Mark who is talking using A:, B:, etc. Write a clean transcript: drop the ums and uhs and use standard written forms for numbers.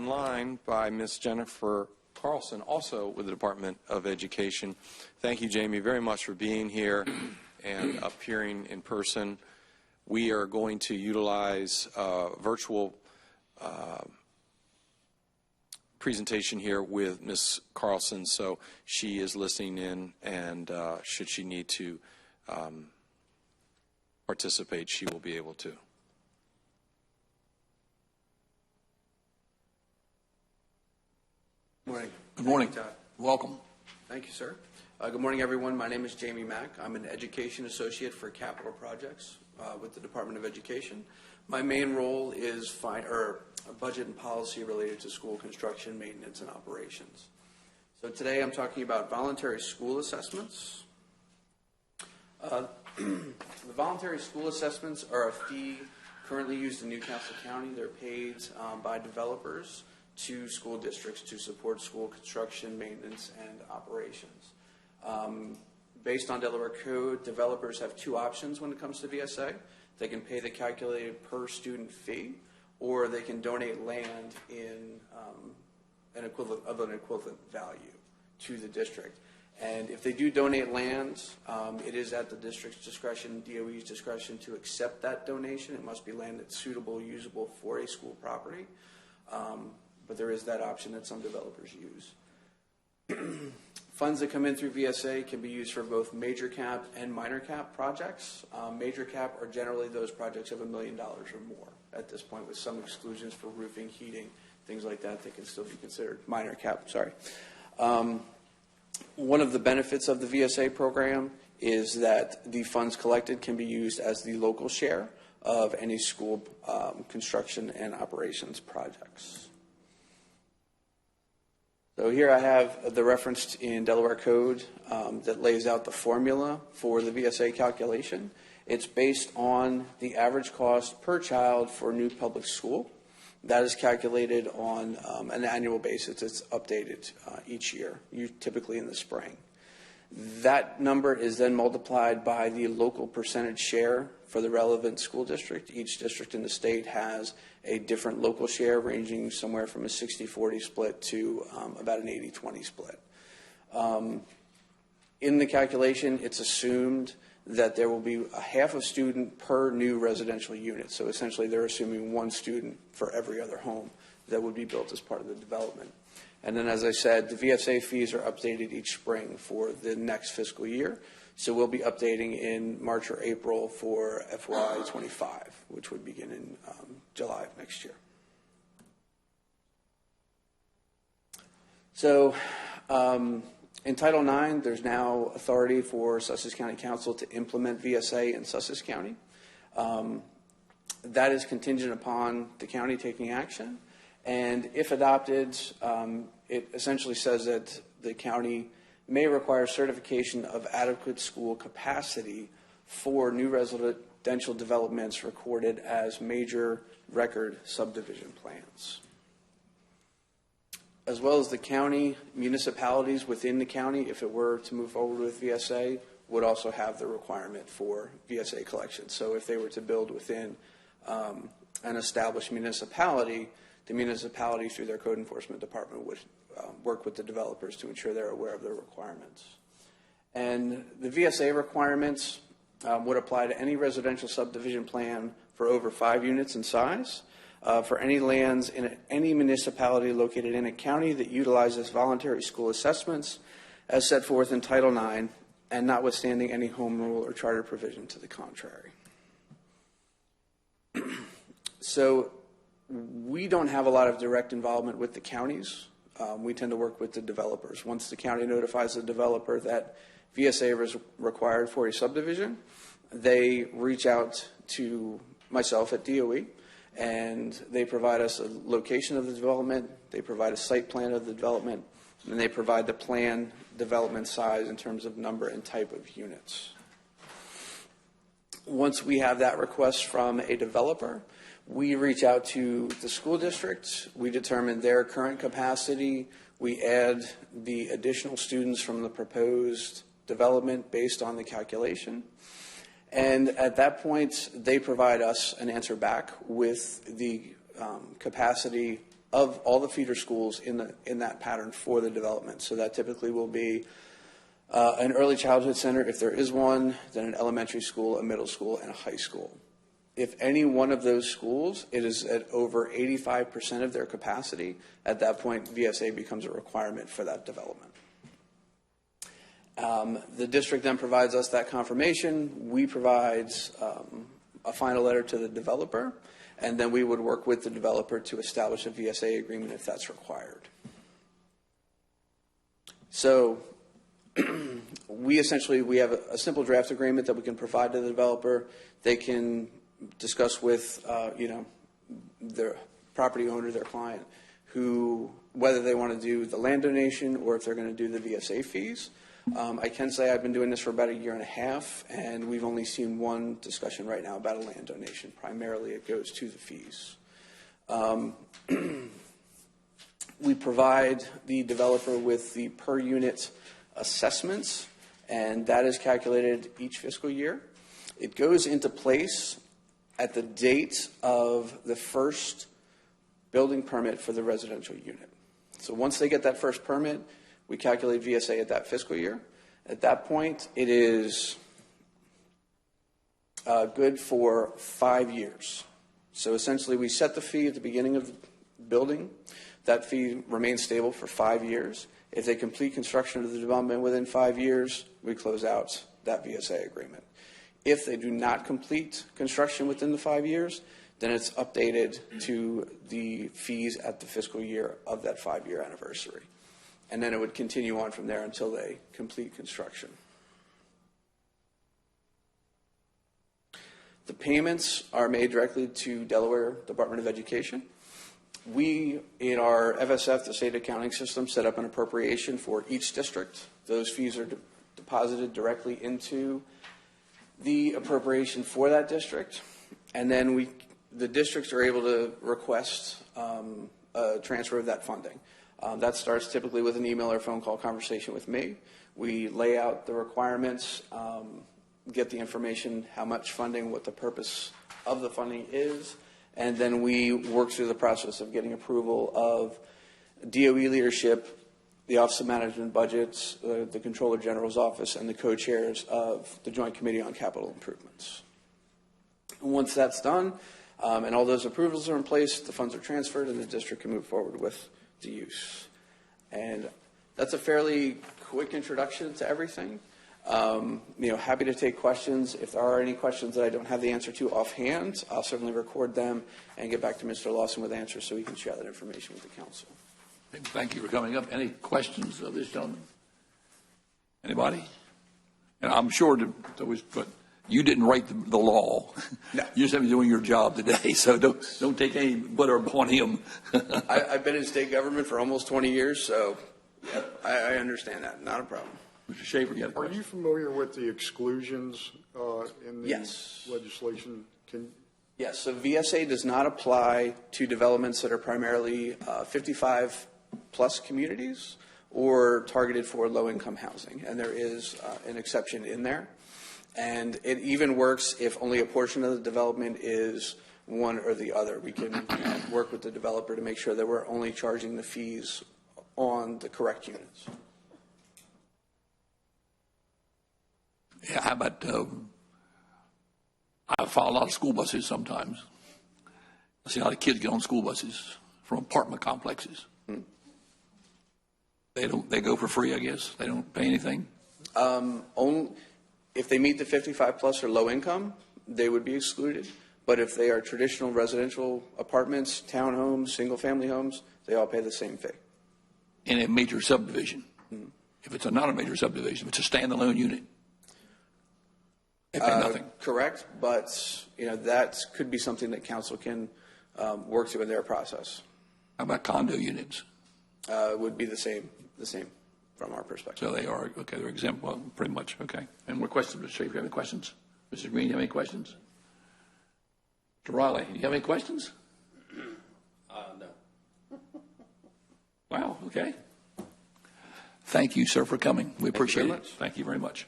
A: online by Ms. Jennifer Carlson, also with the Department of Education. Thank you, Jamie, very much for being here and appearing in person. We are going to utilize virtual presentation here with Ms. Carlson, so she is listening in, and should she need to participate, she will be able to.
B: Good morning.
C: Good morning.
B: Todd.
C: Welcome.
B: Thank you, sir. Good morning, everyone. My name is Jamie Mack. I'm an Education Associate for Capital Projects with the Department of Education. My main role is budget and policy related to school construction, maintenance, and operations. So today I'm talking about voluntary school assessments. The voluntary school assessments are a fee currently used in Newcastle County. They're paid by developers to school districts to support school construction, maintenance, and operations. Based on Delaware Code, developers have two options when it comes to VSA. They can pay the calculated per student fee, or they can donate land in an equivalent value to the district. And if they do donate land, it is at the district's discretion, DOE's discretion, to accept that donation. It must be land that's suitable, usable for a school property. But there is that option that some developers use. Funds that come in through VSA can be used for both major cap and minor cap projects. Major cap are generally those projects of $1 million or more at this point, with some exclusions for roofing, heating, things like that that can still be considered minor cap. One of the benefits of the VSA program is that the funds collected can be used as the local share of any school construction and operations projects. So here I have the reference in Delaware Code that lays out the formula for the VSA calculation. It's based on the average cost per child for a new public school. That is calculated on an annual basis. It's updated each year, typically in the spring. That number is then multiplied by the local percentage share for the relevant school district. Each district in the state has a different local share, ranging somewhere from a 60-40 split to about an 80-20 split. In the calculation, it's assumed that there will be a half a student per new residential unit. So essentially, they're assuming one student for every other home that would be built as part of the development. And then, as I said, the VSA fees are updated each spring for the next fiscal year. So we'll be updating in March or April for FY25, which would begin in July of next year. So in Title IX, there's now authority for Sussex County Council to implement VSA in Sussex County. That is contingent upon the county taking action. And if adopted, it essentially says that the county may require certification of adequate school capacity for new residential developments recorded as major record subdivision plans. As well as the county, municipalities within the county, if it were to move forward with VSA, would also have the requirement for VSA collection. So if they were to build within an established municipality, the municipality, through their code enforcement department, would work with the developers to ensure they're aware of their requirements. And the VSA requirements would apply to any residential subdivision plan for over 5 units in size, for any lands in any municipality located in a county that utilizes voluntary school assessments as set forth in Title IX, and notwithstanding any home rule or charter provision to the contrary. So we don't have a lot of direct involvement with the counties. We tend to work with the developers. Once the county notifies the developer that VSA is required for a subdivision, they reach out to myself at DOE, and they provide us a location of the development, they provide a site plan of the development, and they provide the plan development size in terms of number and type of units. Once we have that request from a developer, we reach out to the school district, we determine their current capacity, we add the additional students from the proposed development based on the calculation, and at that point they provide us an answer back with the capacity of all the feeder schools in that pattern for the development. So that typically will be an early childhood center, if there is one, then an elementary school, a middle school, and a high school. If any one of those schools, it is at over 85% of their capacity, at that point, VSA becomes a requirement for that development. The district then provides us that confirmation. We provide a final letter to the developer, and then we would work with the developer to establish a VSA agreement if that's required. So we have a simple draft agreement that we can provide to the developer. They can discuss with their property owner, their client, whether they want to do the land donation or if they're going to do the VSA fees. I can say I've been doing this for about 1.5 years, and we've only seen one discussion right now about a land donation. Primarily, it goes to the fees. We provide the developer with the per unit assessments, and that is calculated each fiscal year. It goes into place at the date of the first building permit for the residential unit. So once they get that first permit, we calculate VSA at that fiscal year. At that point, it is good for 5 years. So essentially, we set the fee at the beginning of the building. That fee remains stable for 5 years. If they complete construction of the development within 5 years, we close out that VSA agreement. If they do not complete construction within the 5 years, then it's updated to the fees at the fiscal year of that 5-year anniversary. And then it would continue on from there until they complete construction. The payments are made directly to Delaware Department of Education. We, in our FSF, the state accounting system, set up an appropriation for each district. Those fees are deposited directly into the appropriation for that district. And then the districts are able to request a transfer of that funding. That starts typically with an email or phone call conversation with me. We lay out the requirements, get the information, how much funding, what the purpose of the funding is, and then we work through the process of getting approval of DOE leadership, the Office of Management Budgets, the Comptroller General's Office, and the co-chairs of the Joint Committee on Capital Improvements. And once that's done, and all those approvals are in place, the funds are transferred, and the district can move forward with the use. And that's a fairly quick introduction to everything. Happy to take questions. If there are any questions that I don't have the answer to offhand, I'll certainly record them and get back to Mr. Lawson with answers so he can share that information with the council.
C: Thank you for coming up. Any questions of this gentleman? Anybody? And I'm sure but you didn't write the law.
B: No.
C: You're just doing your job today, so don't take any butter upon him.
B: I've been in state government for almost 20 years, so I understand that. Not a problem.
C: Mr. Schaefer, you have a
D: Are
C: question?
D: you familiar with the exclusions in the
B: Yes.
D: legislation?
B: Yes, so VSA does not apply to developments that are primarily 55-plus communities or targeted for low-income housing, and there is an exception in there. And it even works if only a portion of the development is one or the other. We can work with the developer to make sure that we're only charging the fees on the correct units.
C: Yeah, how about, I follow a lot of school buses sometimes. I see a lot of kids get on school buses from apartment complexes. They go for free, I guess. They don't pay anything.
B: If they meet the 55-plus or low income, they would be excluded. But if they are traditional residential apartments, townhomes, single-family homes, they all pay the same fee.
C: In a major subdivision. If it's not a major subdivision, if it's a standalone unit, they pay nothing.
B: Correct, but that could be something that council can work through in their process.
C: How about condo units?
B: Would be the same from our perspective.
C: So they are, okay, they're exempt, well, pretty much, okay. And more questions, Mr. Schaefer, you have any questions? Mrs. Green, you have any questions? Mr. Riley, do you have any questions?
B: No.
C: Wow, okay. Thank you, sir, for coming. We appreciate
B: very
C: it.
B: much.
C: Thank you very much.